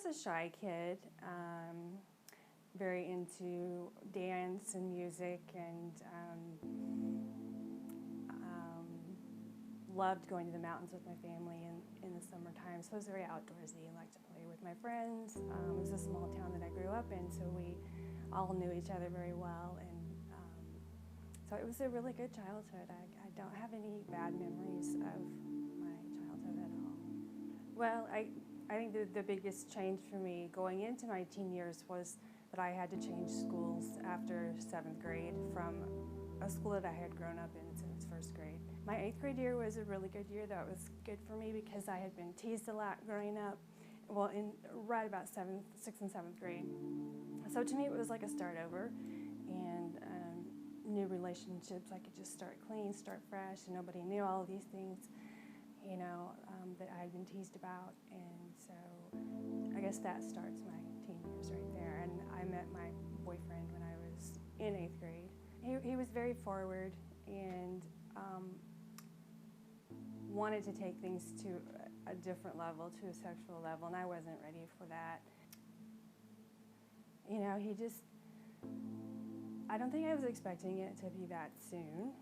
was a shy kid, very into dance and music, and loved going to the mountains with my family in the summertime. So I was very outdoorsy and liked to play with my friends. It was a small town that I grew up in, so we all knew each other very well, and so it was a really good childhood. I don't have any bad memories of my childhood at all. Well, I think the biggest change for me going into my teen years was that I had to change schools after 7th grade from a school that I had grown up in since 1st grade. My 8th grade year was a really good year. That was good for me because I had been teased a lot growing up, well, in right about 6th and 7th grade. So to me it was like a start over, and new relationships. I could just start clean, start fresh, and nobody knew all of these things, you know, that I had been teased about. And so I guess that starts my teen years right there. And I met my boyfriend when I was in 8th grade. He was very forward and wanted to take things to a different level, to a sexual level, and I wasn't ready for that. You know, I don't think I was expecting it to be that soon,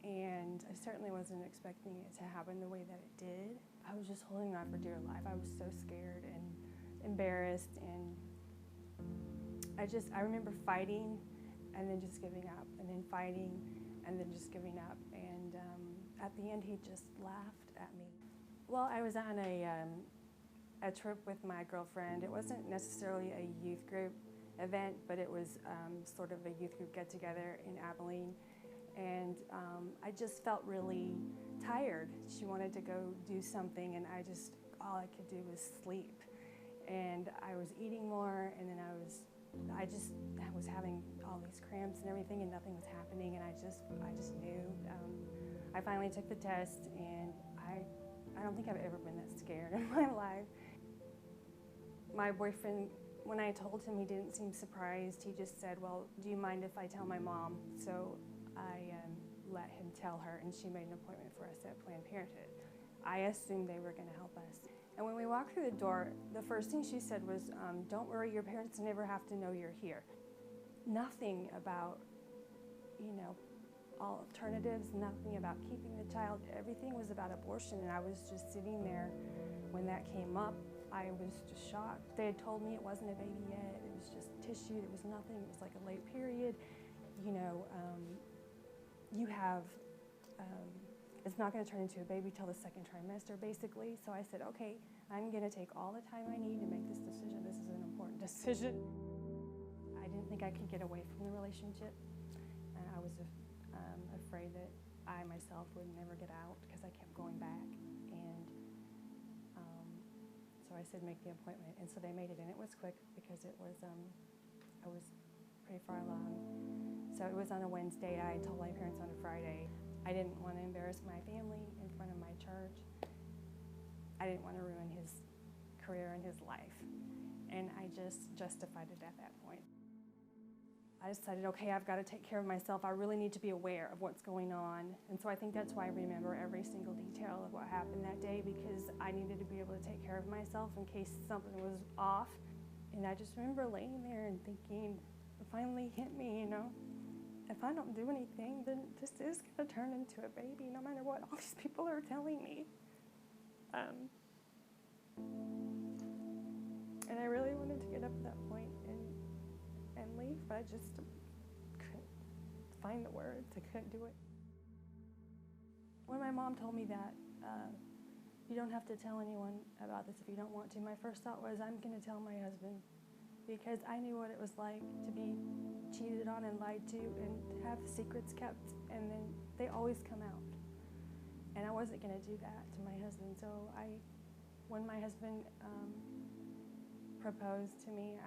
and I certainly wasn't expecting it to happen the way that it did. I was just holding on for dear life. I was so scared and embarrassed, and I remember fighting and then just giving up, and then fighting and then just giving up, and at the end he just laughed at me. Well, I was on a trip with my girlfriend. It wasn't necessarily a youth group event, but it was sort of a youth group get-together in Abilene, and I just felt really tired. She wanted to go do something, and all I could do was sleep, and I was eating more, and then I was having all these cramps and everything, and nothing was happening, and I just knew. I finally took the test, and I don't think I've ever been that scared in my life. My boyfriend, when I told him, he didn't seem surprised. He just said, well, do you mind if I tell my mom? So I let him tell her, and she made an appointment for us at Planned Parenthood. I assumed they were going to help us. And when we walked through the door, the first thing she said was, don't worry, your parents never have to know you're here. Nothing about, you know, alternatives, nothing about keeping the child. Everything was about abortion, and I was just sitting there when that came up. I was just shocked. They had told me it wasn't a baby yet. It was just tissue. There was nothing. It was like a late period. You know, it's not going to turn into a baby till the 2nd trimester, basically. So I said, okay, I'm going to take all the time I need to make this decision. This is an important decision. I didn't think I could get away from the relationship. And I was afraid that I myself would never get out because I kept going back. And so I said, make the appointment. And so they made it, and it was quick because it was, I was pretty far along. So it was on a Wednesday. I told my parents on a Friday. I didn't want to embarrass my family in front of my church. I didn't want to ruin his career and his life. And I just justified it at that point. I decided, okay, I've got to take care of myself. I really need to be aware of what's going on. And so I think that's why I remember every single detail of what happened that day, because I needed to be able to take care of myself in case something was off. And I just remember laying there and thinking, it finally hit me, you know. If I don't do anything, then this is going to turn into a baby, no matter what all these people are telling me. And I really wanted to get up at that point and leave, but I just couldn't find the words. I couldn't do it. When my mom told me that, you don't have to tell anyone about this if you don't want to, my first thought was, I'm going to tell my husband, because I knew what it was like to be cheated on and lied to and to have secrets kept, and then they always come out. And I wasn't going to do that to my husband. So when my husband proposed to me,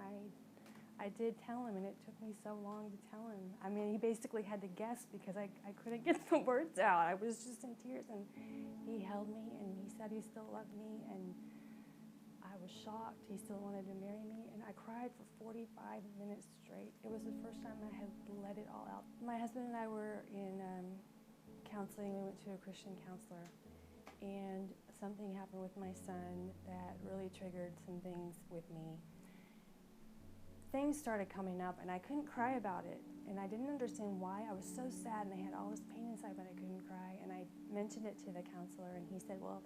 I did tell him, and it took me so long to tell him. I mean, he basically had to guess because I couldn't get the words out. I was just in tears, and he held me, and he said he still loved me, and I was shocked. He still wanted to marry me, and I cried for 45 minutes straight. It was the first time I had let it all out. My husband and I were in counseling. We went to a Christian counselor, and something happened with my son that really triggered some things with me. Things started coming up and I couldn't cry about it, and I didn't understand why. I was so sad and I had all this pain inside, but I couldn't cry. And I mentioned it to the counselor, and he said, well,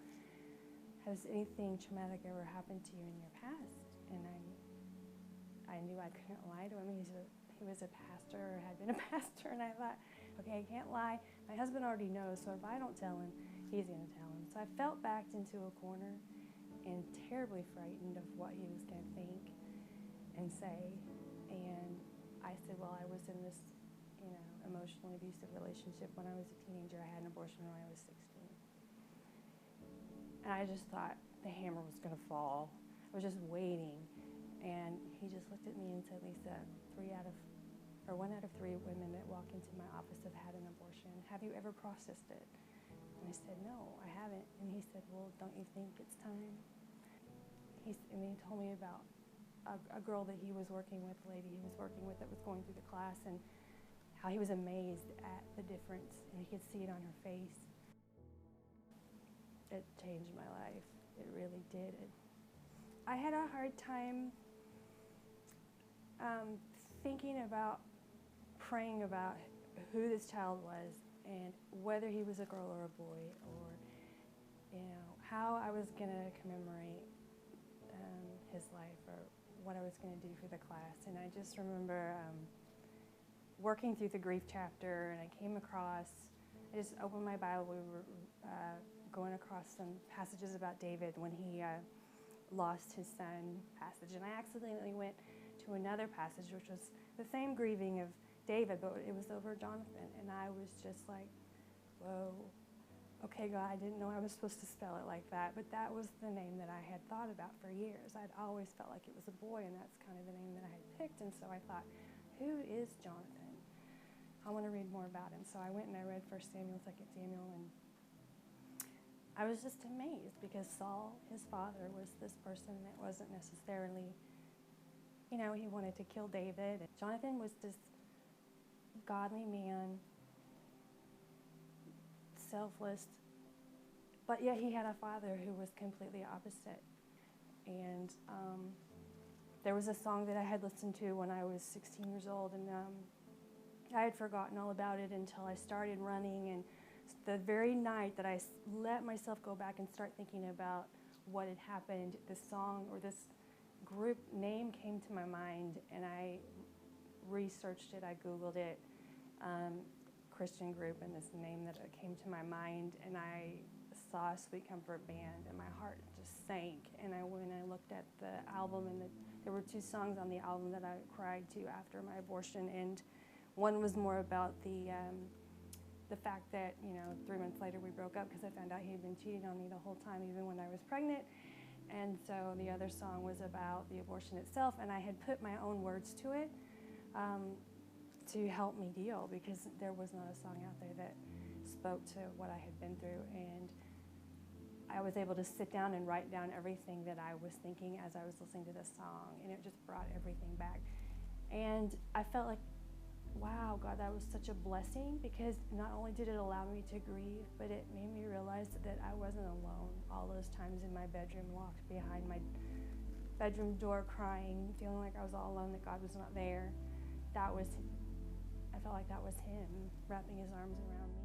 has anything traumatic ever happened to you in your past? And I knew I couldn't lie to him. He was a pastor, or had been a pastor, and I thought, okay, I can't lie. My husband already knows, so if I don't tell him, he's going to tell him. So I felt backed into a corner and terribly frightened of what he was going to think and say. And I said, well, I was in this, emotionally abusive relationship when I was a teenager. I had an abortion when I was 16. And I just thought the hammer was going to fall. I was just waiting. And he just looked at me and said, Lisa, 1 out of 3 women that walk into my office have had an abortion. Have you ever processed it? And I said, no, I haven't. And he said, well, don't you think it's time? And he told me about a girl that he was working with, a lady he was working with that was going through the class, and how he was amazed at the difference, and he could see it on her face. It changed my life. It really did. I had a hard time thinking about, praying about who this child was and whether he was a girl or a boy, or how I was going to commemorate his life, or what I was going to do for the class. And I just remember working through the grief chapter, and I came across, I just opened my Bible. We were going across some passages about David when he lost his son passage, and I accidentally went to another passage which was the same grieving of David, but it was over Jonathan, and I was just like, whoa, okay, God, I didn't know I was supposed to spell it like that, but that was the name that I had thought about for years. I'd always felt like it was a boy, and that's kind of the name that I had picked, and so I thought, who is Jonathan? I want to read more about him. So I went and I read 1 Samuel, 2 Samuel, and I was just amazed, because Saul, his father, was this person that wasn't necessarily, he wanted to kill David. Jonathan was this godly man, selfless, but yet he had a father who was completely opposite. And there was a song that I had listened to when I was 16 years old, and I had forgotten all about it until I started running. And the very night that I let myself go back and start thinking about what had happened, this song or this group name came to my mind, and I researched it, I Googled it, Christian group, and this name that came to my mind, and I saw Sweet Comfort Band, and my heart just sank. And I went and I looked at the album, and there were 2 songs on the album that I cried to after my abortion, and one was more about the fact that 3 months later we broke up, because I found out he had been cheating on me the whole time, even when I was pregnant. And so the other song was about the abortion itself, and I had put my own words to it to help me deal, because there was not a song out there that spoke to what I had been through. And I was able to sit down and write down everything that I was thinking as I was listening to this song, and it just brought everything back. And I felt like, wow, God, that was such a blessing, because not only did it allow me to grieve, but it made me realize that I wasn't alone. All those times in my bedroom, locked behind my bedroom door, crying, feeling like I was all alone, that God was not there. I felt like that was Him wrapping His arms around me.